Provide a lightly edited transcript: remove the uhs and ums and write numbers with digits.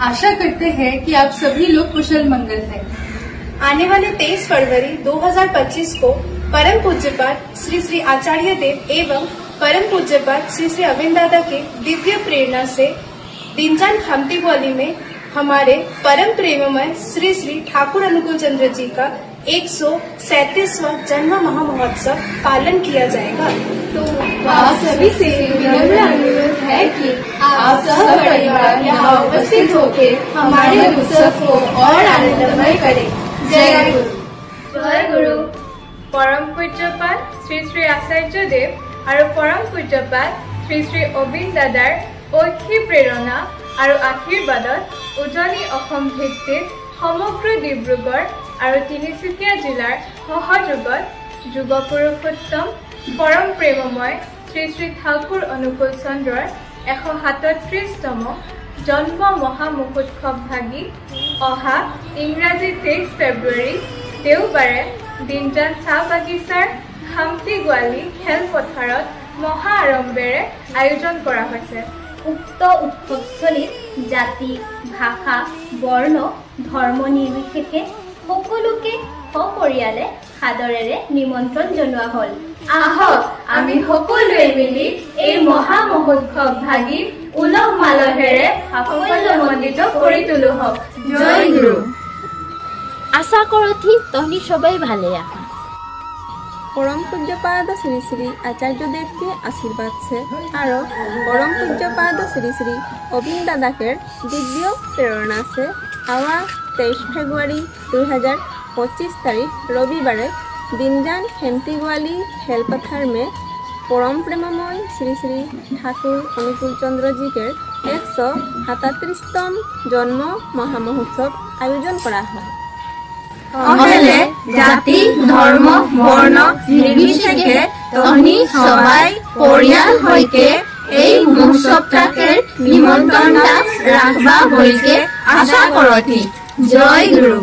आशा करते हैं कि आप सभी लोग कुशल मंगल हैं। आने वाले 23 फरवरी 2025 को परम पूज्यपाद श्री श्री आचार्य देव एवं परम पूज्यपाद श्री श्री अविंद दादा के दिव्य प्रेरणा से दीनजान खामतीग्वाली में हमारे परम प्रेममय श्री श्री ठाकुर अनुकूल चंद्र जी का 137वां जन्म महामहोत्सव पालन किया जाएगा। तो आप सभी से विनम्र अनुरोध है कि आप सब परिवार यहाँ उपस्थित होकर हमारे उत्सव को और आनंदमय करें। जय गुरु। जय गुरु। परम पूज्यपाद श्री श्री आचार्य देव और परम पूज्यपाद श्री श्री अविंद दादार ঐক্যী প্ৰেৰণা আৰু আশীৰ্বাদত উজনি অসম ভিত্তিক সমগ্ৰ ডিব্ৰুগড় আৰু তিনিচুকীয়া জিলাৰ সহযোগত যুগ পুৰুষোত্তম পৰম প্ৰেমময় শ্ৰী শ্ৰী ঠাকুৰ অনুকূল চন্দ্ৰৰ 137তম জন্ম মহামহোৎসৱ ভাগি অহা ইংৰাজী 23 ফেব্ৰুৱাৰী দেওবাৰে দীনজান চাহ বাগিচাৰ খামতিগোৱালি খেলপথাৰত মহা আড়ম্বৰেৰে আয়োজন কৰা হৈছে। উক্ত উৎসৱস্থলীত জাতি ভাষা বৰ্ণ ধৰ্ম নিৰ্বিশেষে সকলোকে সপৰিয়ালে সাদৰেৰে নিমন্ত্ৰণ জনোৱা হ'ল। আহক আমি সকলোৱে মিলি এই মহা মহোৎসৱ ভাগি উলহ মালহেৰে সাফল্যমণ্ডিত কৰি তোলো হওক। জয় গুরু। আশা করছি তহনি সবাই ভালে আছেন। परम पूज्यपाद श्री श्री आचार्य देव के आशीर्वाद से और परम पूज्यपाद श्री श्री अविंद दादा के दिव्य प्रेरणा से आवा 23 फरवरी 2025 तारीख रविवार दीनजान खामतीग्वाली खेलपथार में परम प्रेममय श्री श्री ठाकुर अनुकूल चंद्र जी के 137तम जन्म महामहोत्सव आयोजन करा है। জাতি ধৰ্ম বৰ্ণ নিৰ্বিশেষে তহনি সবাই পৰিয়াল হইকে এই মহোৎসৱটাকে নিমন্ত্ৰণটা ৰাখবা হইকে আশা কৰতি। জয় গুৰু।